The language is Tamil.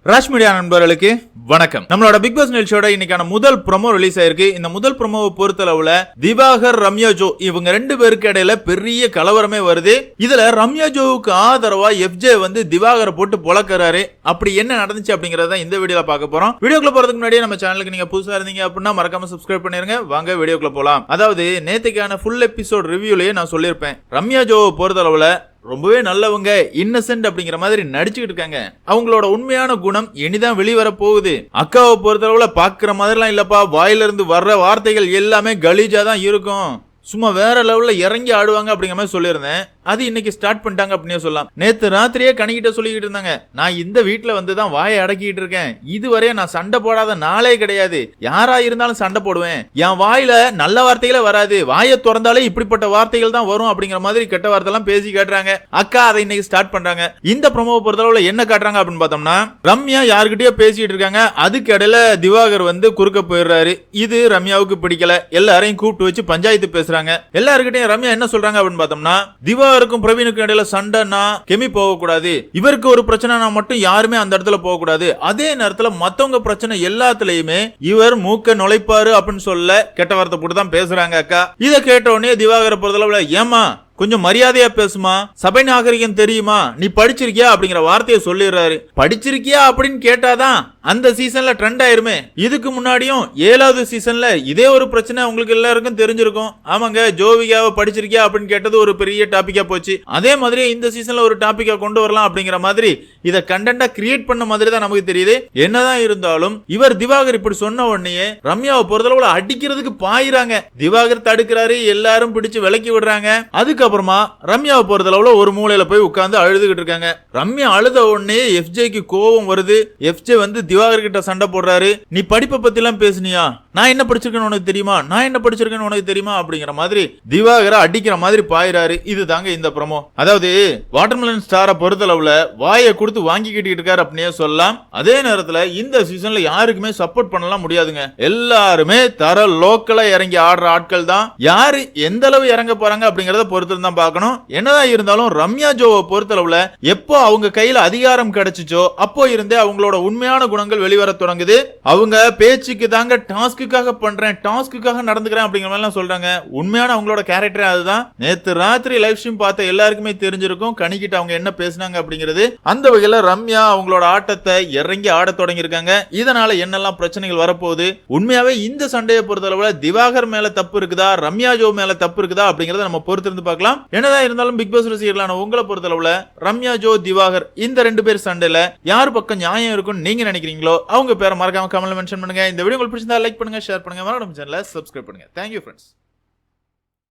ராஷ் மீடியா நண்பர்களுக்கு வணக்கம். நம்மளோட பிக் பாஸ் நிகழ்ச்சியோட இன்னைக்கான முதல் ப்ரோமோ ரிலீஸ் ஆயிருக்கு. இந்த முதல் ப்ரோமோவை பொறுத்தளவுல திவாகர், ரம்யா ஜோ இவங்க ரெண்டு பேருக்கு இடையில பெரிய கலவரமே வருது. இதுல ரம்யா ஜோவுக்கு ஆதரவா எஃப்ஜே வந்து திவாகரை போட்டு பொளக்கறாரு. அப்படி என்ன நடந்துச்சு அப்படிங்கறத இந்த வீடியோல பார்க்க போறோம். வீடியோக்குள்ள போறதுக்கு முன்னாடி நம்ம சேனலுக்கு நீங்க புதுசா இருந்தீங்க அப்படின்னா மறக்காம சப்ஸ்கிரைப் பண்ணிருங்க. வாங்க வீடியோக்குள்ள போலாம். அதாவது நேத்துக்கான ஃபுல் எபிசோட் ரிவ்யூலயே நான் சொல்லியிருப்பேன், ரம்யா ஜோவை பொறுத்தளவுல ரொம்பவே நல்லவங்க, இன்னசென்ட் அப்படிங்கிற மாதிரி நடிச்சுக்கிட்டு இருக்காங்க. அவங்களோட உண்மையான குணம் இனிதான் வெளிவர போகுது. அக்காவை பொறுத்தளவுல பாக்குற மாதிரிலாம் இல்லப்பா, வாயில இருந்து வர்ற வார்த்தைகள் எல்லாமே கலீஜா தான் இருக்கும், சும்மா வேற லெவல்ல இறங்கி ஆடுவாங்க அப்படிங்கிற மாதிரி சொல்லியிருந்தேன். அது இன்னைக்கு ஸ்டார்ட் பண்ணிட்டாங்க அப்படின்னு சொல்லலாம். நேத்து ராத்திரியே கணிக்கிட்ட சொல்லிக்கிட்டு இருந்தாங்க, நான் இந்த வீட்டுல வந்துதான் வாயை அடக்கிட்டு இருக்கேன், இதுவரைய நான் சண்டை போடாத நாளே கிடையாது, யாரா இருந்தாலும் சண்டை போடுவேன், என் வாயில நல்ல வார்த்தைகளே வராது, வாயை திறந்தாலே இப்படிப்பட்ட வார்த்தைகள் தான் வரும் அப்படிங்கிற மாதிரி கெட்ட வார்த்தை எல்லாம் பேசி காட்டுறாங்க. அக்கா அதை இன்னைக்கு ஸ்டார்ட் பண்றாங்க. இந்த ப்ரோமோவை பொறுத்தளவுல என்ன காட்டுறாங்க அப்படின்னு பார்த்தோம்னா, ரம்யா யாருக்கிட்டயோ பேசிட்டு இருக்காங்க. அதுக்கு இடையில திவாகர் வந்து குறுக்க போயிடுறாரு. இது ரம்யாவுக்கு பிடிக்கல. எல்லாரையும் கூப்பிட்டு வச்சு பஞ்சாயத்து பேசுறாங்க. எல்லாருக்கிட்டையும் ரம்யா என்ன சொல்றாங்க அப்படின்னு பார்த்தோம்னா, திவாகருக்கும் பிரவீனுக்கும் இடையில சண்டைனா கெமி போக கூடாது, இவருக்கு ஒரு பிரச்சனைனா மட்டும் யாருமே அந்த இடத்துல போக கூடாது, அதே நேரத்துல மத்தவங்க பிரச்சனை எல்லாத்துலயுமே இவர் மூக்க நுழைப்பாரு அப்படின்னு சொல்ல கெட்ட வார்த்தை போட்டு தான் பேசுறாங்க அக்கா. இதை கேட்ட உடனே திவாகரை பொறுத்தளவுல, ஏமா கொஞ்சம் மரியாதையா பேசுமா, சபை நாகரிகம் தெரியுமா, நீ படிச்சிருக்கியா அப்படிங்கிற வார்த்தையை சொல்லிடுறாரு. படிச்சிருக்கியா அப்படின்னு கேட்டாதான் அந்த சீசன்ல ட்ரெண்ட் ஆயிருமே. இதுக்கு முன்னாடியும் 7வது சீசன்ல இதே ஒரு பிரச்சனை உங்களுக்கு எல்லாருக்கும் தெரிஞ்சிருக்கும். ஆமாங்க, ஜோவிகாவை படிச்சிருக்கியா அப்படின்னு கேட்டது ஒரு பெரிய டாபிக்கா போச்சு. அதே மாதிரி இந்த சீசன்ல ஒரு டாபிக்கா கொண்டு வரலாம் அப்படிங்கிற மாதிரி இதை கண்டென்ட்டா கிரியேட் பண்ண மாதிரி தான் நமக்கு தெரியுது. என்னதான் இருந்தாலும் இவர் திவாகர் இப்படி சொன்ன உடனே ரம்யாவை பொறுத்தளவுல அடிக்கிறதுக்கு பாயிறாங்க. திவாகர் தடுக்கிறாரு, எல்லாரும் பிடிச்சு விலக்கி விடுறாங்க. அதுக்கப்புறமா ரம்யாவை பொறுத்தளவுல ஒரு மூலையில போய் உட்கார்ந்து அழுதுகிட்டு இருக்காங்க. ரம்யா அழுத உடனே எஃப்ஜேக்கு கோபம் வருது. எஃப்ஜே வந்து திவாகர் கிட்ட சண்டை போடுறாரு. நீ படிப்பை பத்தி எல்லாம் பேசுனியா, நான் என்ன படிச்சிருக்கேன்னு உனக்கு தெரியுமா, நான் என்ன படிச்சிருக்கேன்னு உனக்கு தெரியுமா அப்படிங்கிற மாதிரி திவாகரை அடிக்கிற மாதிரி பாயிறாரு. இது தாங்க இந்த ப்ரோமோ. அதாவது வாட்டர்மெலன் ஸ்டாரை பொறுத்தளவுல வாயை கொடுத்து வாங்கிக்கிட்டு இருக்காரு அப்படின்னே சொல்லலாம். அதே நேரத்துல இந்த சீசன்ல யாருக்குமே சப்போர்ட் பண்ணலாம் முடியாதுங்க. எல்லாருமே தர லோக்கலா இறங்கி ஆடுற ஆட்கள் தான். யாரு எந்த அளவு இறங்க போறாங்க அப்படிங்கறத பொறுத்து தான் பார்க்கணும். என்னதான் இருந்தாலும் ரம்யா ஜோவை பொறுத்தளவுல எப்போ அவங்க கையில அதிகாரம் கிடைச்சிச்சோ அப்போ இருந்தே அவங்களோட உண்மையான குணங்கள் வெளிவர தொடங்குது. அவங்க பேச்சுக்கு தாங்க டாஸ்க்குக்காக பண்றேன், டாஸ்க்குக்காக நடந்துக்கிறேன் அப்படிங்கிற மாதிரி எல்லாம் சொல்றாங்க. உண்மையான அவங்களோட கேரக்டர் அதுதான். நேத்து ராத்திரி லைவ் ஸ்ட்ரீம் பார்த்த எல்லாருக்குமே தெரிஞ்சிருக்கும் கணிக்கிட்ட அவங்க என்ன பேசினாங்க அப்படிங்கிறது. அந்த வகையில ரம்யா அவங்களோட ஆட்டத்தை இறங்கி ஆட தொடங்கி இருக்காங்க. இதனால என்னெல்லாம் பிரச்சனைகள் வரப்போகுது, உண்மையாவே இந்த சண்டையை பொறுத்தளவுல திவாகர் மேல தப்பு இருக்குதா, ரம்யா ஜோ மேல தப்பு இருக்குதா அப்படிங்கறத நம்ம பொறுத்திருந்து பார்க்கலாம். என்னதான் இருந்தாலும் பிக் பாஸ் ரசிகர்களான உங்களை பொறுத்தளவுல ரம்யா ஜோ, திவாகர் இந்த ரெண்டு பேர் சண்டையில யார் பக்கம் நியாயம் இருக்கும்னு நீங்க நினைக்கிறீங்களோ அவங்க பேரை மறக்காம கமெண்ட்ல மென்ஷன் பண்ணுங்க. இந்த வீடியோ உங்களுக்கு பிடிச்சிருந்தா லைக் பண்ணுங்க, ஷேர் பண்ணுங்க, மறக்காம சேனலை சப்ஸ்கிரைப் பண்ணுங்க. Thank you friends.